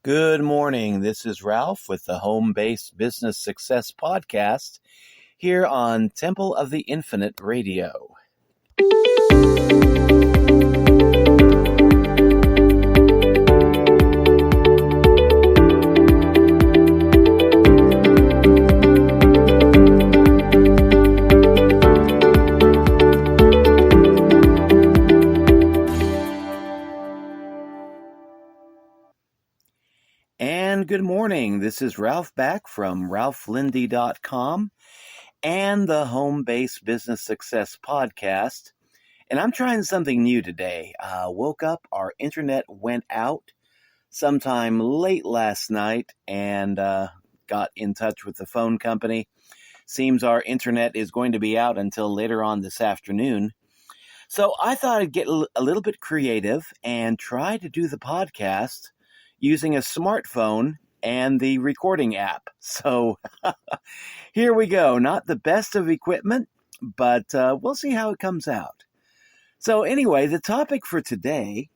Good morning. This is Ralph with the Home-Based Business Success Podcast here on Temple of the Infinite Radio. And good morning. This is Ralph back from ralphlindy.com and the Home-Based Business Success Podcast. And I'm trying something new today. Woke up, our internet went out sometime late last night and got in touch with the phone company. Seems our internet is going to be out until later on this afternoon. So I thought I'd get a little bit creative and try to do the podcast using a smartphone and the recording app. So here we go. Not the best of equipment, but we'll see how it comes out. So anyway, the topic for today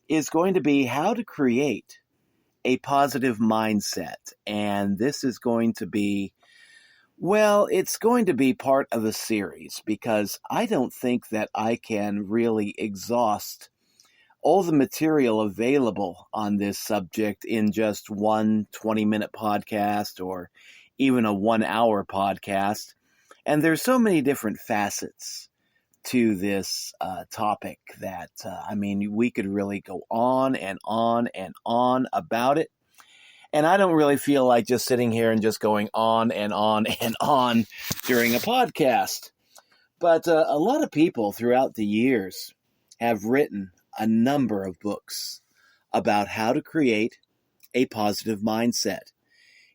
is going to be how to create a positive mindset. And this is going to be, it's going to be part of a series because I don't think that I can really exhaust all the material available on this subject in just one 20-minute podcast or even a 1-hour podcast. And there's so many different facets to this topic that, we could really go on and on and on about it. And I don't really feel like just sitting here and just going on and on and on during a podcast. But a lot of people throughout the years have written a number of books about how to create a positive mindset.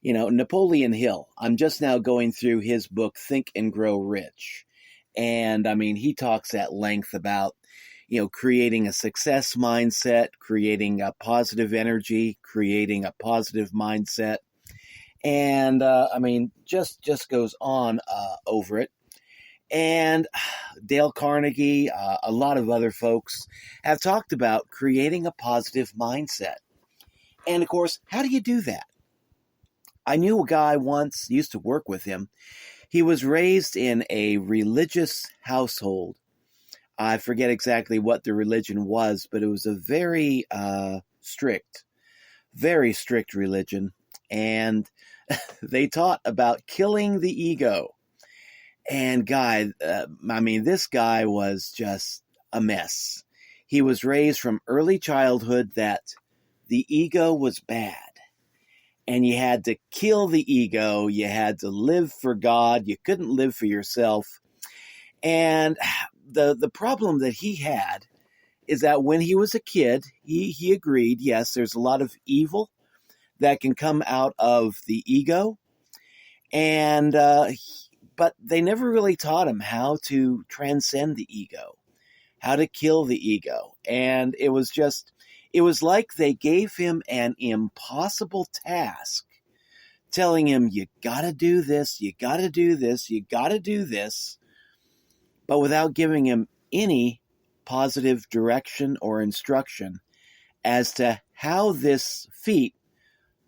You know, Napoleon Hill, I'm just now going through his book, Think and Grow Rich. And he talks at length about, creating a success mindset, creating a positive energy, creating a positive mindset. And just goes on over it. And Dale Carnegie, a lot of other folks have talked about creating a positive mindset. And of course, how do you do that? I knew a guy once, used to work with him. He was raised in a religious household. I forget exactly what the religion was, but it was a very strict religion. And they taught about killing the ego. And this guy was just a mess. He was raised from early childhood that the ego was bad. And you had to kill the ego. You had to live for God. You couldn't live for yourself. And the problem that he had is that when he was a kid, he agreed, yes, there's a lot of evil that can come out of the ego. And but they never really taught him how to transcend the ego, how to kill the ego. And it was like they gave him an impossible task, telling him, you got to do this, you got to do this, you got to do this, but without giving him any positive direction or instruction as to how this feat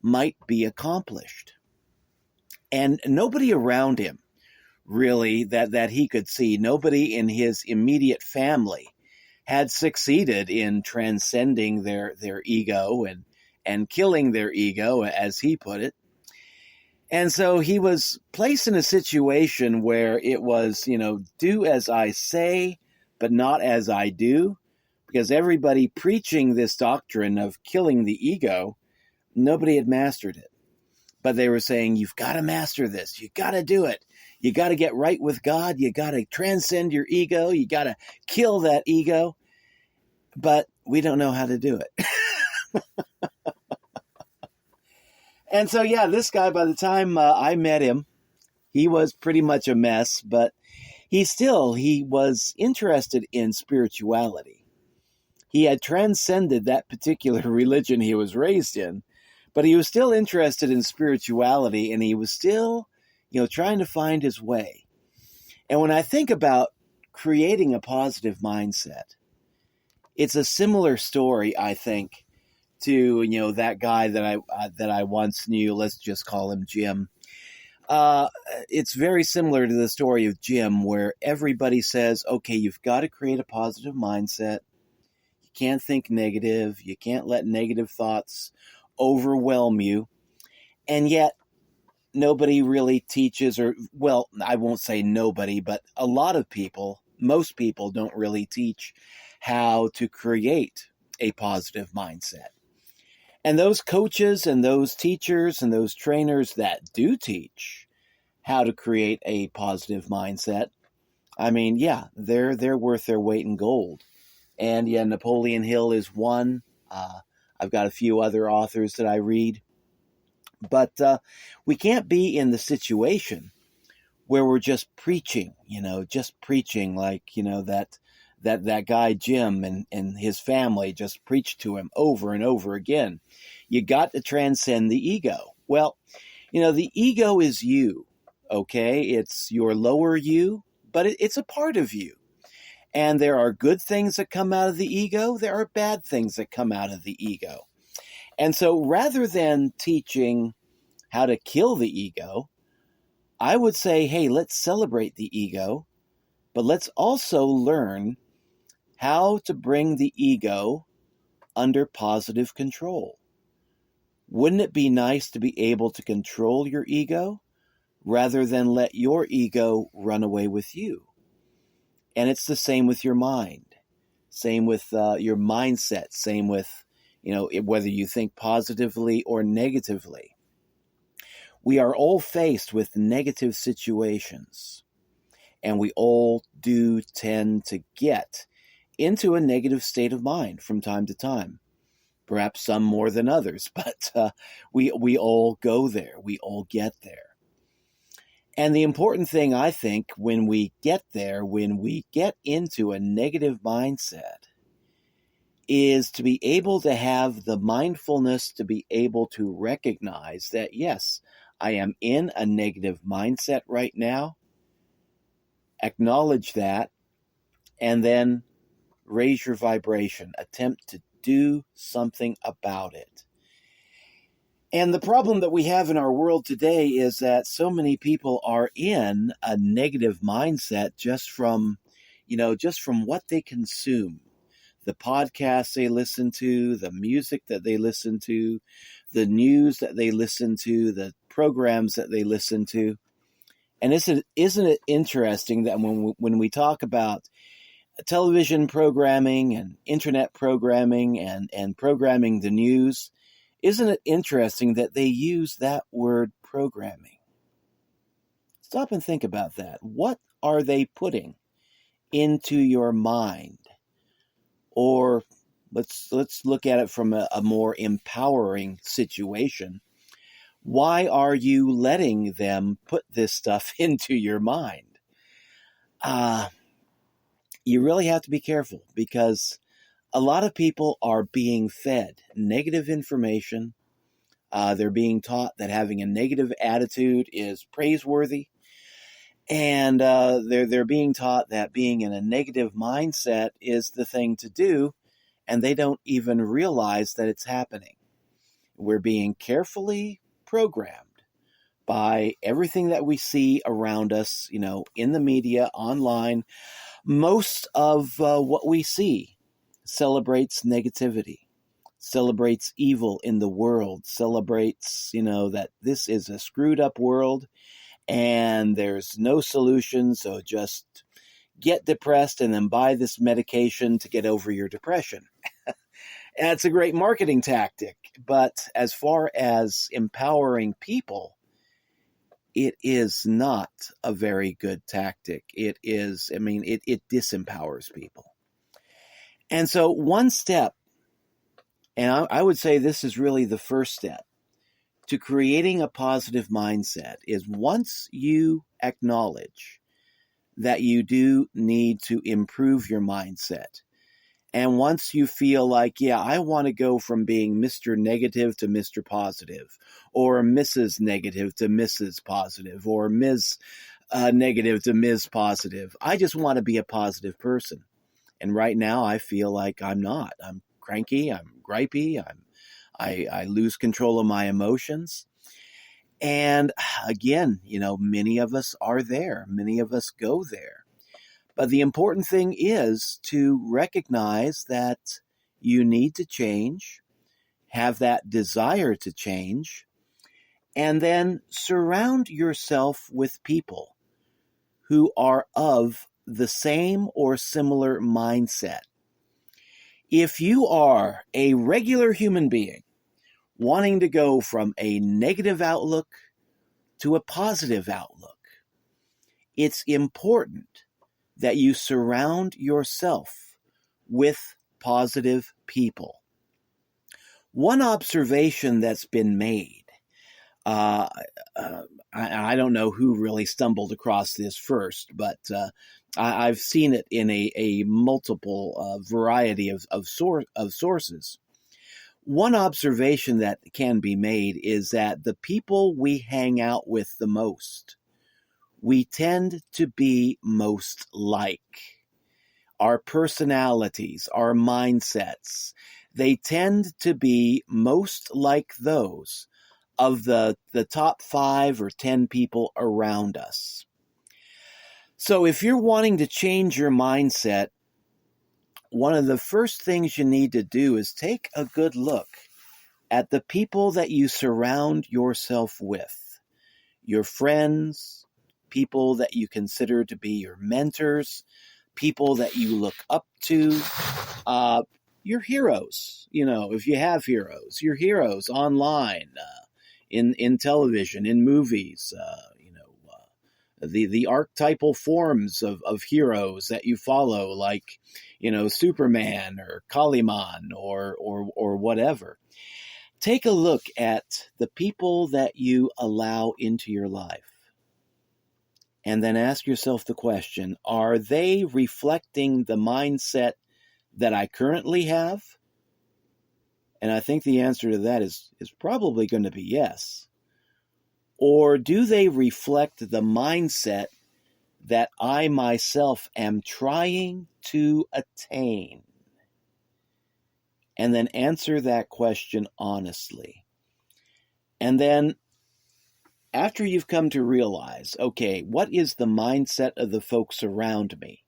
might be accomplished. And nobody around him, really, that he could see, nobody in his immediate family had succeeded in transcending their ego and killing their ego, as he put it. And so he was placed in a situation where it was, do as I say, but not as I do, because everybody preaching this doctrine of killing the ego, nobody had mastered it. But they were saying, you've got to master this. You got to do it. You got to get right with God. You got to transcend your ego. You got to kill that ego. But we don't know how to do it. And so, this guy, by the time I met him, he was pretty much a mess, but he was interested in spirituality. He had transcended that particular religion he was raised in, but he was still interested in spirituality, and he was still, trying to find his way. And when I think about creating a positive mindset, it's a similar story, I think, to, that guy that I once knew. Let's just call him Jim. It's very similar to the story of Jim, where everybody says, okay, you've got to create a positive mindset. You can't think negative. You can't let negative thoughts overwhelm you. And yet, nobody really teaches, or, well, I won't say nobody, but a lot of people, most people don't really teach how to create a positive mindset. And those coaches and those teachers and those trainers that do teach how to create a positive mindset, I mean, yeah, they're worth their weight in gold. And yeah, Napoleon Hill is one. I've got a few other authors that I read. But we can't be in the situation where we're just preaching, like, that guy Jim and his family just preached to him over and over again. You got to transcend the ego. Well, the ego is you, okay? It's your lower you, but it's a part of you. And there are good things that come out of the ego. There are bad things that come out of the ego. And so rather than teaching how to kill the ego, I would say, hey, let's celebrate the ego, but let's also learn how to bring the ego under positive control. Wouldn't it be nice to be able to control your ego rather than let your ego run away with you? And it's the same with your mind, same with your mindset, same with, whether you think positively or negatively. We are all faced with negative situations, and we all do tend to get into a negative state of mind from time to time. Perhaps some more than others, but we all go there. We all get there. And the important thing, I think, when we get there, when we get into a negative mindset, is to be able to have the mindfulness to be able to recognize that, yes, I am in a negative mindset right now. Acknowledge that, and then raise your vibration. Attempt to do something about it. And the problem that we have in our world today is that so many people are in a negative mindset just from what they consume. The podcasts they listen to, the music that they listen to, the news that they listen to, the programs that they listen to. And isn't it interesting that when we talk about television programming and internet programming and programming the news, isn't it interesting that they use that word programming? Stop and think about that. What are they putting into your mind? Or let's look at it from a more empowering situation. Why are you letting them put this stuff into your mind? You really have to be careful, because a lot of people are being fed negative information. They're being taught that having a negative attitude is praiseworthy. And they're being taught that being in a negative mindset is the thing to do, and they don't even realize that it's happening. We're being carefully programmed by everything that we see around us, in the media, online. Most of what we see celebrates negativity, celebrates evil in the world, celebrates, that this is a screwed up world and there's no solution, so just get depressed and then buy this medication to get over your depression. And it's a great marketing tactic, but as far as empowering people, it is not a very good tactic. It disempowers people. And so one step, and I would say this is really the first step to creating a positive mindset, is once you acknowledge that you do need to improve your mindset, and once you feel like, yeah, I want to go from being Mr. Negative to Mr. Positive, or Mrs. Negative to Mrs. Positive, or Ms. Negative to Ms. Positive. I just want to be a positive person. And right now I feel like I'm not. I'm cranky, I'm gripey, I lose control of my emotions. And again, many of us are there. Many of us go there. But the important thing is to recognize that you need to change, have that desire to change, and then surround yourself with people who are of the same or similar mindset. If you are a regular human being wanting to go from a negative outlook to a positive outlook, it's important that you surround yourself with positive people. One observation that's been made, I don't know who really stumbled across this first, but I've seen it in a multiple variety of sources. One observation that can be made is that the people we hang out with the most, we tend to be most like. Our personalities, our mindsets, they tend to be most like those of the top 5 or 10 people around us. So if you're wanting to change your mindset, one of the first things you need to do is take a good look at the people that you surround yourself with. Your friends, people that you consider to be your mentors, people that you look up to, your heroes, if you have heroes, your heroes online, in television, in movies, the archetypal forms of heroes that you follow, like, Superman or Kaliman or whatever. Take a look at the people that you allow into your life. And then ask yourself the question, are they reflecting the mindset that I currently have? And I think the answer to that is probably going to be yes. Or do they reflect the mindset that I myself am trying to attain? And then answer that question honestly. And then after you've come to realize, okay, what is the mindset of the folks around me?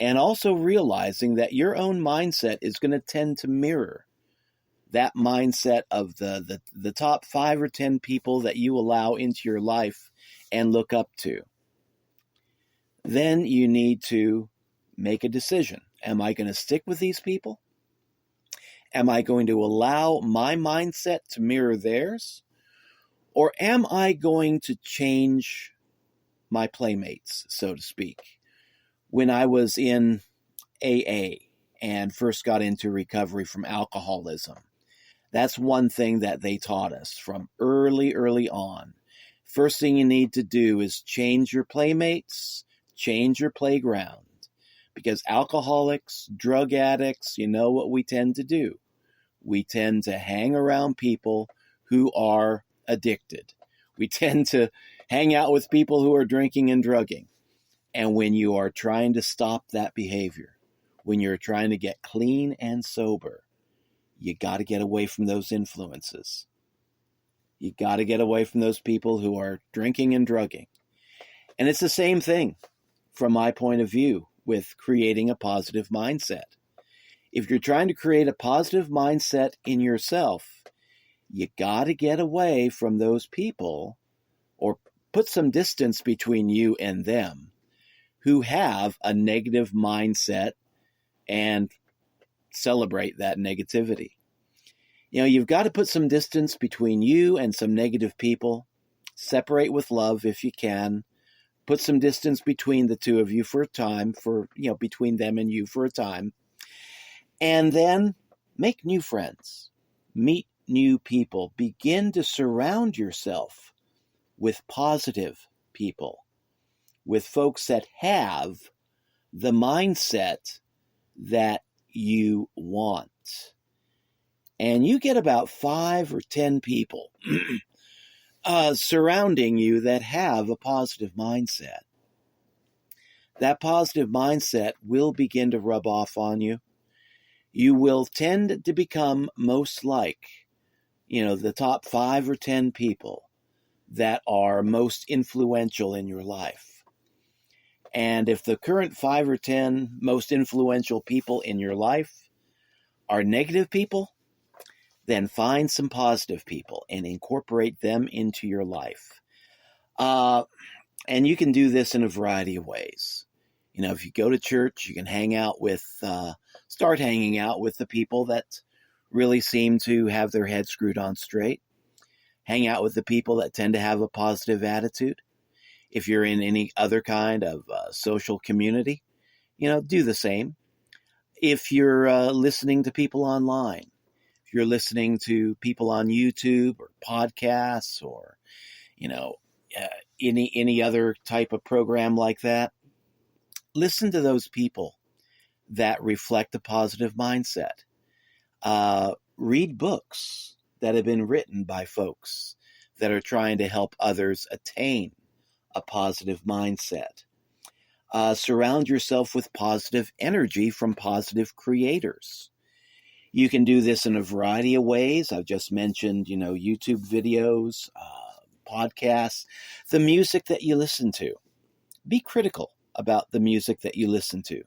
And also realizing that your own mindset is going to tend to mirror that mindset of the top 5 or 10 people that you allow into your life and look up to. Then you need to make a decision. Am I going to stick with these people? Am I going to allow my mindset to mirror theirs? Or am I going to change my playmates, so to speak? When I was in AA and first got into recovery from alcoholism, that's one thing that they taught us from early on. First thing you need to do is change your playmates, change your playground. Because alcoholics, drug addicts, you know what we tend to do. We tend to hang around people who are addicted. We tend to hang out with people who are drinking and drugging. And when you are trying to stop that behavior, when you're trying to get clean and sober, you got to get away from those influences. You got to get away from those people who are drinking and drugging. And it's the same thing from my point of view with creating a positive mindset. If you're trying to create a positive mindset in yourself, you got to get away from those people or put some distance between you and them who have a negative mindset and celebrate that negativity. You've got to put some distance between you and some negative people. Separate with love if you can. Put some distance between the two of you for a time, between them and you for a time. And then make new friends. Meet new people. Begin to surround yourself with positive people, with folks that have the mindset that you want. And you get about 5 or 10 people surrounding you that have a positive mindset. That positive mindset will begin to rub off on you. you will tend to become most like, the top 5 or 10 people that are most influential in your life. And if the current 5 or 10 most influential people in your life are negative people, then find some positive people and incorporate them into your life. And you can do this in a variety of ways. If you go to church, you can start hanging out with the people that really seem to have their head screwed on straight. Hang out with the people that tend to have a positive attitude. If you're in any other kind of social community, do the same. If you're listening to people online, if you're listening to people on YouTube or podcasts or, any other type of program like that, listen to those people that reflect a positive mindset. Read books that have been written by folks that are trying to help others attain a positive mindset. Surround yourself with positive energy from positive creators. You can do this in a variety of ways. I've just mentioned, YouTube videos, podcasts, the music that you listen to. Be critical about the music that you listen to.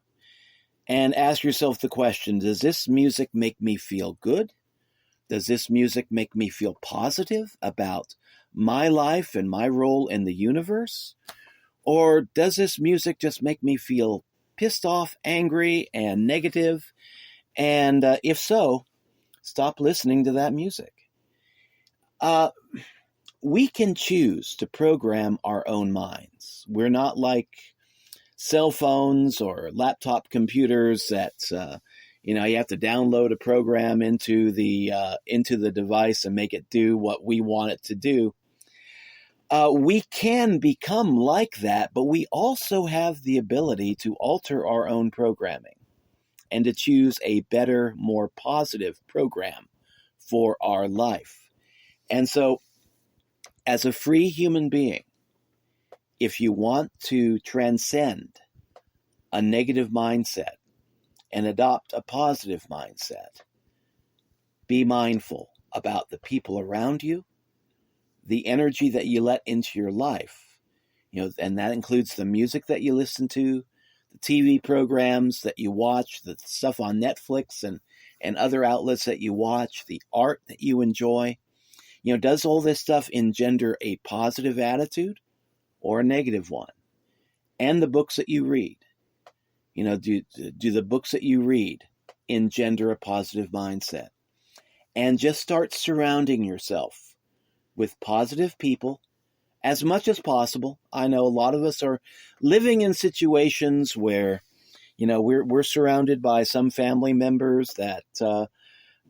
And ask yourself the question, does this music make me feel good? Does this music make me feel positive about my life and my role in the universe? Or does this music just make me feel pissed off, angry, and negative? And if so, stop listening to that music. We can choose to program our own minds. We're not like cell phones or laptop computers that you have to download a program into the device and make it do what we want it to do. We can become like that, but we also have the ability to alter our own programming and to choose a better, more positive program for our life. And so, as a free human being, if you want to transcend a negative mindset and adopt a positive mindset, be mindful about the people around you, the energy that you let into your life, and that includes the music that you listen to, the TV programs that you watch, the stuff on Netflix and other outlets that you watch, the art that you enjoy. Does all this stuff engender a positive attitude or a negative one? And the books that you read. Do the books that you read engender a positive mindset? And just start surrounding yourself with positive people as much as possible. I know a lot of us are living in situations where, we're surrounded by some family members that,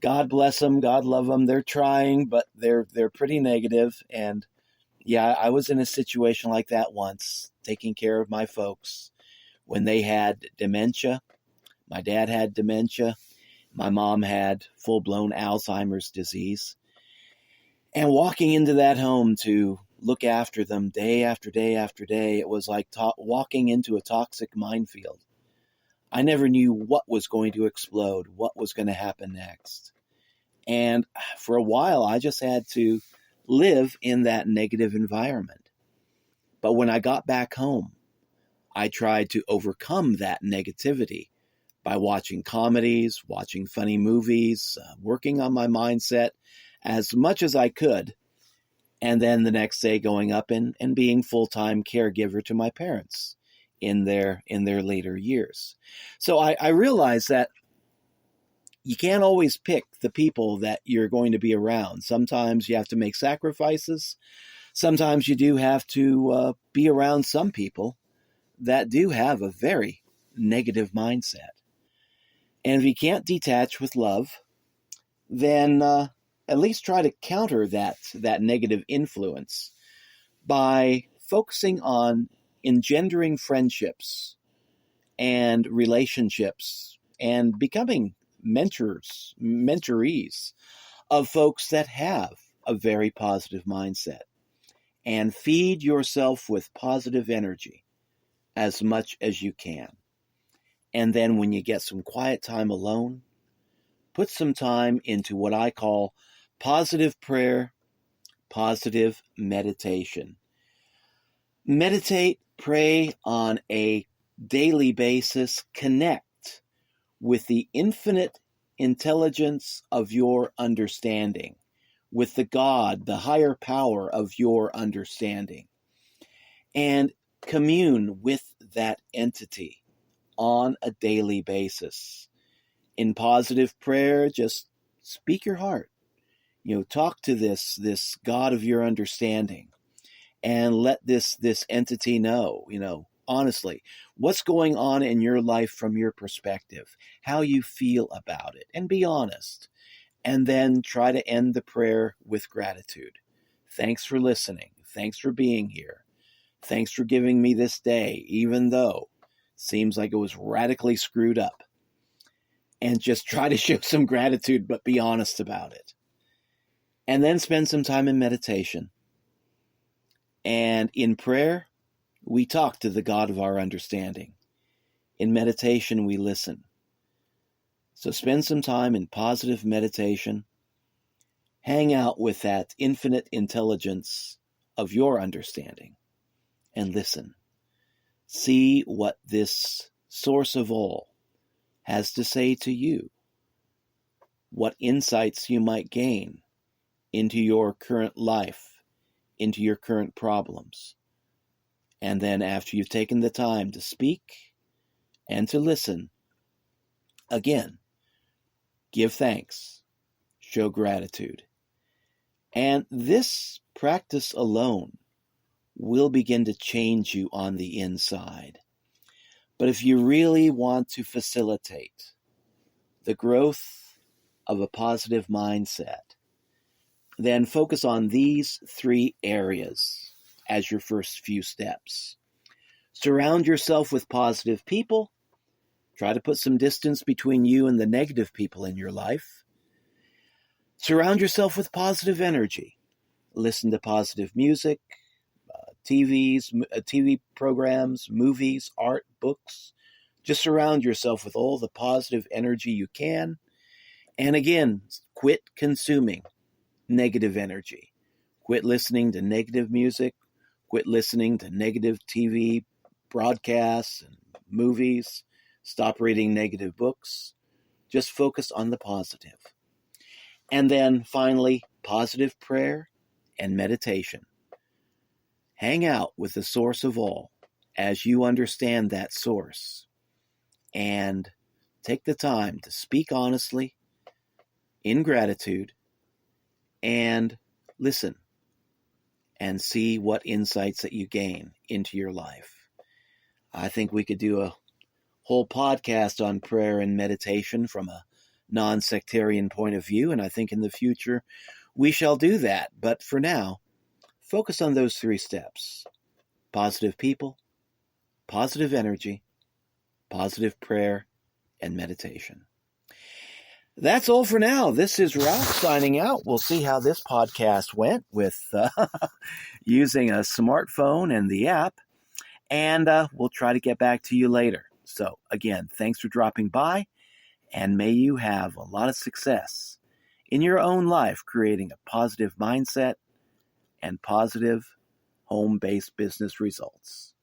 God bless them, God love them. They're trying, but they're pretty negative. And yeah, I was in a situation like that once, taking care of my folks when they had dementia. My dad had dementia. My mom had full-blown Alzheimer's disease. And walking into that home to look after them day after day after day, it was like walking into a toxic minefield. I never knew what was going to explode, what was going to happen next. And for a while, I just had to live in that negative environment. But when I got back home, I tried to overcome that negativity by watching comedies, watching funny movies, working on my mindset as much as I could. And then the next day going up and being full-time caregiver to my parents in their later years. So I realized that you can't always pick the people that you're going to be around. Sometimes you have to make sacrifices. Sometimes you do have to be around some people that do have a very negative mindset. And if you can't detach with love, then at least try to counter that negative influence by focusing on engendering friendships and relationships and becoming mentorees of folks that have a very positive mindset. And feed yourself with positive energy as much as you can. And then when you get some quiet time alone, put some time into what I call positive prayer, positive meditation. Meditate, pray on a daily basis, connect with the infinite intelligence of your understanding, with the God, the higher power of your understanding, and commune with that entity on a daily basis. In positive prayer, just speak your heart. Talk to this God of your understanding, and let this entity know, honestly, what's going on in your life from your perspective, how you feel about it, and be honest. And then try to end the prayer with gratitude. Thanks for listening. Thanks for being here. Thanks for giving me this day, even though it seems like it was radically screwed up. And just try to show some gratitude, but be honest about it. And then spend some time in meditation. And in prayer, we talk to the God of our understanding. In meditation, we listen. So spend some time in positive meditation. Hang out with that infinite intelligence of your understanding and listen. See what this source of all has to say to you, what insights you might gain into your current life, into your current problems. And then after you've taken the time to speak and to listen, again, give thanks, show gratitude. And this practice alone will begin to change you on the inside. But if you really want to facilitate the growth of a positive mindset, then focus on these 3 areas as your first few steps. Surround yourself with positive people. Try to put some distance between you and the negative people in your life. Surround yourself with positive energy. Listen to positive music, TV programs, movies, art, books. Just surround yourself with all the positive energy you can. And again, quit consuming negative energy. Quit listening to negative music. Quit listening to negative TV broadcasts and movies. Stop reading negative books. Just focus on the positive. And then finally, positive prayer and meditation. Hang out with the source of all as you understand that source. And take the time to speak honestly, in gratitude, and listen and see what insights that you gain into your life. I think we could do a whole podcast on prayer and meditation from a non-sectarian point of view, and I think in the future we shall do that. But for now, focus on those 3 steps: positive people, positive energy, positive prayer, and meditation. That's all for now. This is Ralph signing out. We'll see how this podcast went with using a smartphone and the app, and we'll try to get back to you later. So again, thanks for dropping by, and may you have a lot of success in your own life creating a positive mindset and positive home-based business results.